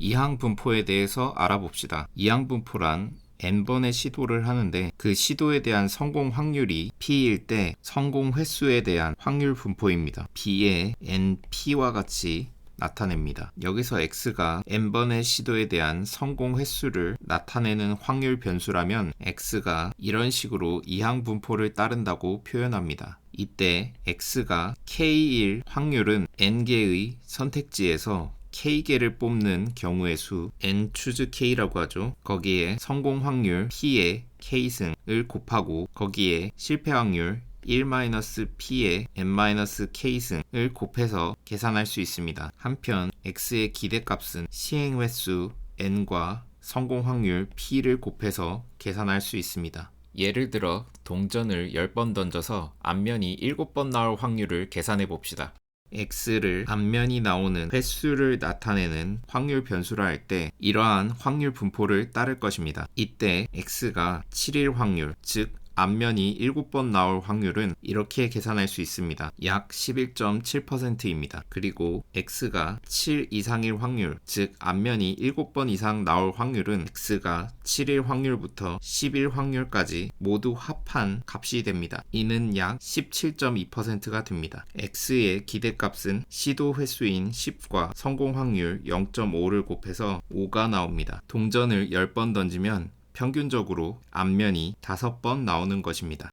이항 분포에 대해서 알아봅시다. 이항 분포란 n번의 시도를 하는데 그 시도에 대한 성공 확률이 p일 때 성공 횟수에 대한 확률 분포입니다. b의 np와 같이 나타냅니다. 여기서 x가 n번의 시도에 대한 성공 횟수를 나타내는 확률 변수라면 x가 이런 식으로 이항 분포를 따른다고 표현합니다. 이때 x가 k일 확률은 n개의 선택지에서 k개를 뽑는 경우의 수 n 추즈 k라고 하죠. 거기에 성공 확률 p의 k승을 곱하고 거기에 실패 확률 1-p의 n-k승을 곱해서 계산할 수 있습니다. 한편 x의 기대값은 시행 횟수 n과 성공 확률 p를 곱해서 계산할 수 있습니다. 예를 들어 동전을 10번 던져서 앞면이 7번 나올 확률을 계산해 봅시다. x를 앞면이 나오는 횟수를 나타내는 확률 변수라 할 때 이러한 확률 분포를 따를 것입니다. 이때 x가 7일 확률, 즉 앞면이 7번 나올 확률은 이렇게 계산할 수 있습니다. 약 11.7%입니다. 그리고 x가 7 이상일 확률, 즉 앞면이 7번 이상 나올 확률은 x가 7일 확률부터 10일 확률까지 모두 합한 값이 됩니다. 이는 약 17.2%가 됩니다. x의 기대값은 시도 횟수인 10과 성공 확률 0.5를 곱해서 5가 나옵니다. 동전을 10번 던지면 평균적으로 앞면이 5번 나오는 것입니다.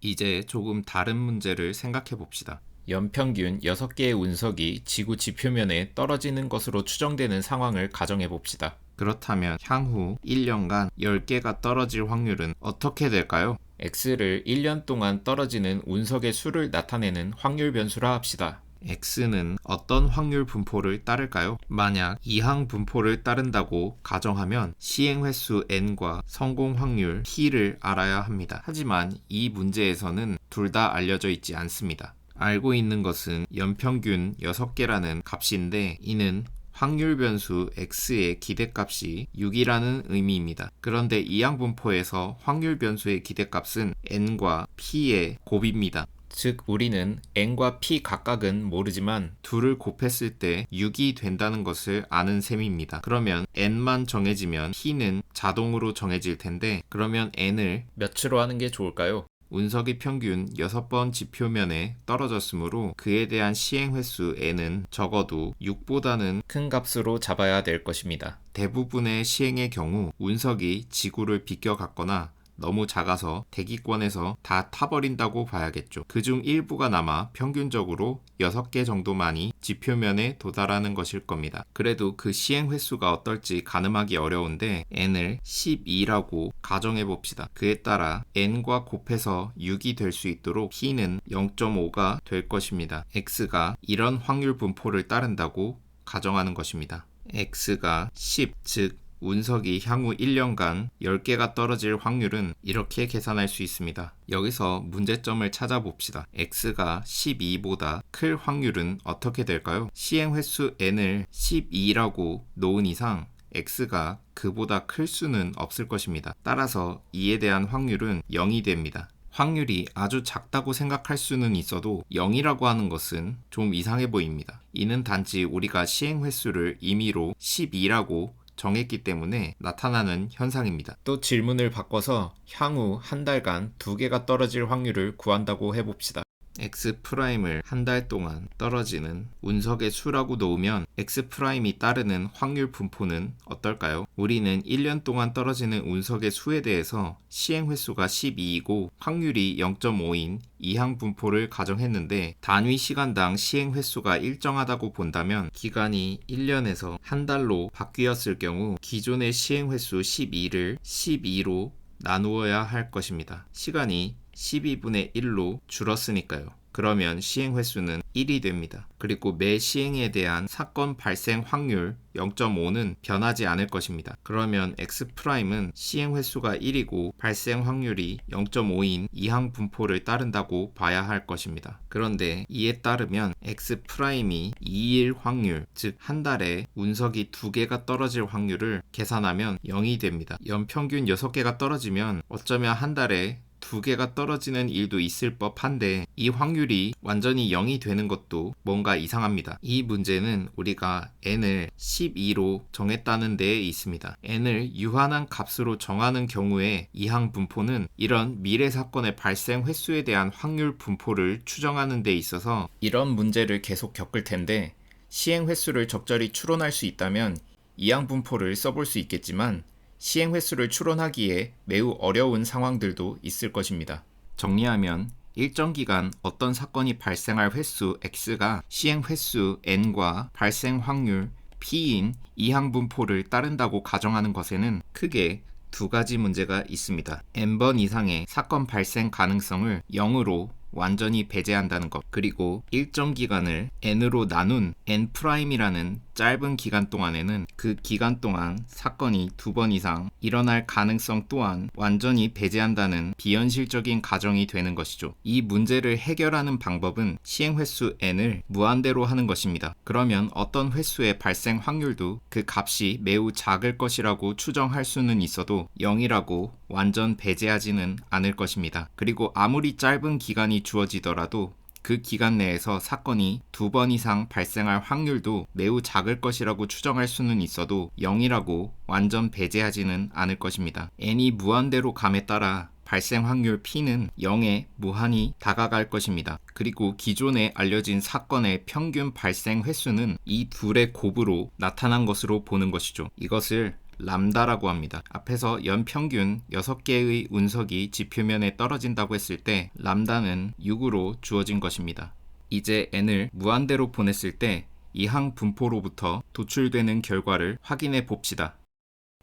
이제 조금 다른 문제를 생각해 봅시다. 연평균 6개의 운석이 지구 지표면에 떨어지는 것으로 추정되는 상황을 가정해 봅시다. 그렇다면 향후 1년간 10개가 떨어질 확률은 어떻게 될까요? x를 1년 동안 떨어지는 운석의 수를 나타내는 확률 변수라 합시다. x는 어떤 확률 분포를 따를까요? 만약 이항 분포를 따른다고 가정하면 시행 횟수 n과 성공 확률 p를 알아야 합니다. 하지만 이 문제에서는 둘 다 알려져 있지 않습니다. 알고 있는 것은 연평균 6개라는 값인데 이는 확률 변수 x의 기대값이 6이라는 의미입니다. 그런데 이항 분포에서 확률 변수의 기대값은 n과 p의 곱입니다. 즉 우리는 n과 p 각각은 모르지만 둘을 곱했을 때 6이 된다는 것을 아는 셈입니다. 그러면 n만 정해지면 p는 자동으로 정해질 텐데 그러면 n을 몇으로 하는 게 좋을까요? 운석이 평균 6번 지표면에 떨어졌으므로 그에 대한 시행 횟수 n은 적어도 6보다는 큰 값으로 잡아야 될 것입니다. 대부분의 시행의 경우 운석이 지구를 비껴갔거나 너무 작아서 대기권에서 다 타버린다고 봐야겠죠. 그중 일부가 남아 평균적으로 6개 정도만이 지표면에 도달하는 것일 겁니다. 그래도 그 시행 횟수가 어떨지 가늠하기 어려운데 n을 12라고 가정해 봅시다. 그에 따라 n과 곱해서 6이 될 수 있도록 p는 0.5가 될 것입니다. x가 이런 확률 분포를 따른다고 가정하는 것입니다. x가 10, 즉 운석이 향후 1년간 10개가 떨어질 확률은 이렇게 계산할 수 있습니다. 여기서 문제점을 찾아봅시다. x가 12보다 클 확률은 어떻게 될까요? 시행 횟수 n을 12라고 놓은 이상 x가 그보다 클 수는 없을 것입니다. 따라서 이에 대한 확률은 0이 됩니다. 확률이 아주 작다고 생각할 수는 있어도 0이라고 하는 것은 좀 이상해 보입니다. 이는 단지 우리가 시행 횟수를 임의로 12라고 정했기 때문에 나타나는 현상입니다. 또 질문을 바꿔서 향후 한 달간 2개가 떨어질 확률을 구한다고 해봅시다. X'을 한 달 동안 떨어지는 운석의 수라고 놓으면 X'이 따르는 확률 분포는 어떨까요? 우리는 1년 동안 떨어지는 운석의 수에 대해서 시행 횟수가 12이고 확률이 0.5인 이항 분포를 가정했는데 단위 시간당 시행 횟수가 일정하다고 본다면 기간이 1년에서 한 달로 바뀌었을 경우 기존의 시행 횟수 12를 12로 나누어야 할 것입니다. 시간이 12분의 1로 줄었으니까요. 그러면 시행 횟수는 1이 됩니다. 그리고 매 시행에 대한 사건 발생 확률 0.5는 변하지 않을 것입니다. 그러면 X'은 시행 횟수가 1이고 발생 확률이 0.5인 이항 분포를 따른다고 봐야 할 것입니다. 그런데 이에 따르면 X'이 2일 확률, 즉 한 달에 운석이 2개가 떨어질 확률을 계산하면 0이 됩니다. 연평균 6개가 떨어지면 어쩌면 한 달에 두 개가 떨어지는 일도 있을 법한데 이 확률이 완전히 0이 되는 것도 뭔가 이상합니다. 이 문제는 우리가 n을 12로 정했다는 데에 있습니다. n을 유한한 값으로 정하는 경우에 이항 분포는 이런 미래 사건의 발생 횟수에 대한 확률 분포를 추정하는 데 있어서 이런 문제를 계속 겪을 텐데 시행 횟수를 적절히 추론할 수 있다면 이항 분포를 써볼 수 있겠지만 시행 횟수를 추론하기에 매우 어려운 상황들도 있을 것입니다. 정리하면 일정 기간 어떤 사건이 발생할 횟수 x가 시행 횟수 n과 발생 확률 p인 이항 분포를 따른다고 가정하는 것에는 크게 두 가지 문제가 있습니다. n번 이상의 사건 발생 가능성을 0으로 완전히 배제한다는 것, 그리고 일정 기간을 n으로 나눈 n'이라는 짧은 기간 동안에는 그 기간 동안 사건이 2번 이상 일어날 가능성 또한 완전히 배제한다는 비현실적인 가정이 되는 것이죠. 이 문제를 해결하는 방법은 시행 횟수 n을 무한대로 하는 것입니다. 그러면 어떤 횟수의 발생 확률도 그 값이 매우 작을 것이라고 추정할 수는 있어도 0이라고 완전 배제하지는 않을 것입니다. 그리고 아무리 짧은 기간이 주어지더라도 그 기간 내에서 사건이 2번 이상 발생할 확률도 매우 작을 것이라고 추정할 수는 있어도 0이라고 완전 배제하지는 않을 것입니다. n이 무한대로 감에 따라 발생 확률 p는 0에 무한히 다가갈 것입니다. 그리고 기존에 알려진 사건의 평균 발생 횟수는 이 둘의 곱으로 나타난 것으로 보는 것이죠. 이것을 람다라고 합니다. 앞에서 연평균 6개의 운석이 지표면에 떨어진다고 했을 때 람다는 6으로 주어진 것입니다. 이제 n을 무한대로 보냈을 때 이항 분포로부터 도출되는 결과를 확인해 봅시다.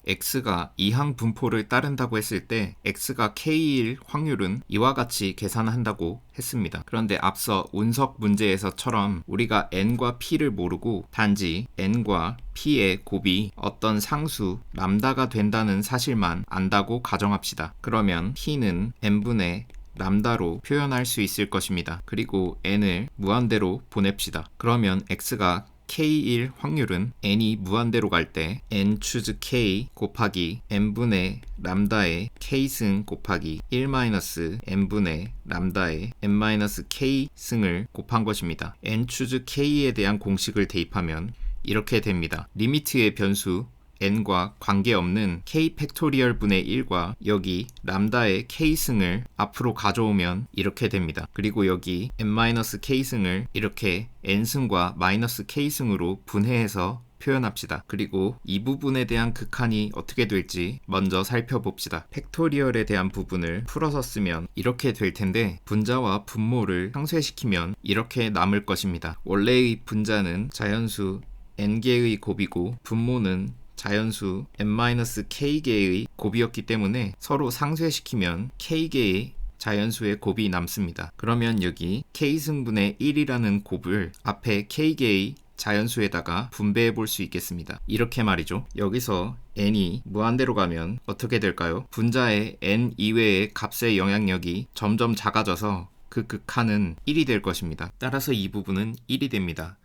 x가 이항 분포를 따른다고 했을 때 x가 k일 확률은 이와 같이 계산한다고 했습니다. 그런데 앞서 운석 문제에서처럼 우리가 n과 p를 모르고 단지 n과 p의 곱이 어떤 상수 람다가 된다는 사실만 안다고 가정합시다. 그러면 p는 n분의 람다로 표현할 수 있을 것입니다. 그리고 n을 무한대로 보냅시다. 그러면 x가 k일 확률은 n이 무한대로 갈 때 n 추즈 k 곱하기 n분의 람다의 k승 곱하기 1-n분의 람다의 n-k승을 곱한 것입니다. n 추즈 k에 대한 공식을 대입하면 이렇게 됩니다. 리미트의 변수 n과 관계없는 k 팩토리얼 분의 1과 여기 람다의 k승을 앞으로 가져오면 이렇게 됩니다. 그리고 여기 n-k승을 이렇게 n승과 -k승으로 분해해서 표현합시다. 그리고 이 부분에 대한 극한이 어떻게 될지 먼저 살펴봅시다. 팩토리얼에 대한 부분을 풀어서 쓰면 이렇게 될 텐데 분자와 분모를 상쇄시키면 이렇게 남을 것입니다. 원래의 분자는 자연수 n개의 곱이고 분모는 자연수 n-k개의 곱이었기 때문에 서로 상쇄시키면 k개의 자연수의 곱이 남습니다. 그러면 여기 k승분의 1이라는 곱을 앞에 k개의 자연수에다가 분배해 볼 수 있겠습니다. 이렇게 말이죠. 여기서 n이 무한대로 가면 어떻게 될까요? 분자의 n 이외의 값의 영향력이 점점 작아져서 그 극한은 1이 될 것입니다. 따라서 이 부분은 1이 됩니다.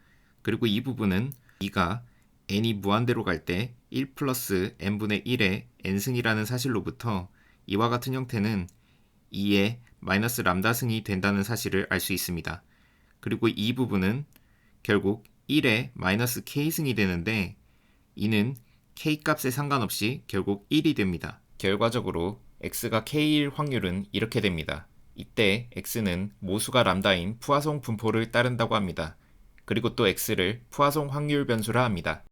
그리고 이 부분은 2가 n이 무한대로 갈 때 1 플러스 n분의 1의 n승이라는 사실로부터 이와 같은 형태는 2의 마이너스 람다승이 된다는 사실을 알 수 있습니다. 그리고 이 부분은 결국 1의 마이너스 k승이 되는데 이는 k 값에 상관없이 결국 1이 됩니다. 결과적으로 x가 k일 확률은 이렇게 됩니다. 이때 x는 모수가 람다인 푸아송 분포를 따른다고 합니다. 그리고 또 x를 푸아송 확률 변수라 합니다.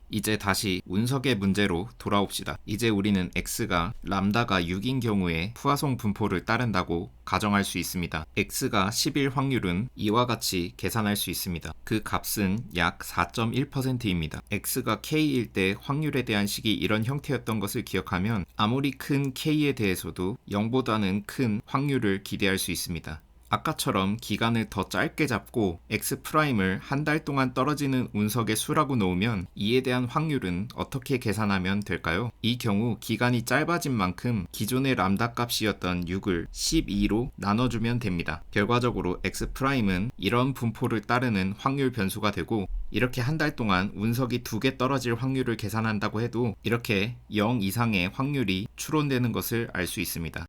이제 다시 운석의 문제로 돌아옵시다. 이제 우리는 x가 람다가 6인 경우에 푸아송 분포를 따른다고 가정할 수 있습니다. x가 10일 확률은 이와 같이 계산할 수 있습니다. 그 값은 약 4.1%입니다. x가 k일 때 확률에 대한 식이 이런 형태였던 것을 기억하면 아무리 큰 k에 대해서도 0보다는 큰 확률을 기대할 수 있습니다. 아까처럼 기간을 더 짧게 잡고 x'을 한 달 동안 떨어지는 운석의 수라고 놓으면 이에 대한 확률은 어떻게 계산하면 될까요? 이 경우 기간이 짧아진 만큼 기존의 람다 값이었던 6을 12로 나눠주면 됩니다. 결과적으로 x'은 이런 분포를 따르는 확률 변수가 되고 이렇게 한 달 동안 운석이 2개 떨어질 확률을 계산한다고 해도 이렇게 0 이상의 확률이 추론되는 것을 알 수 있습니다.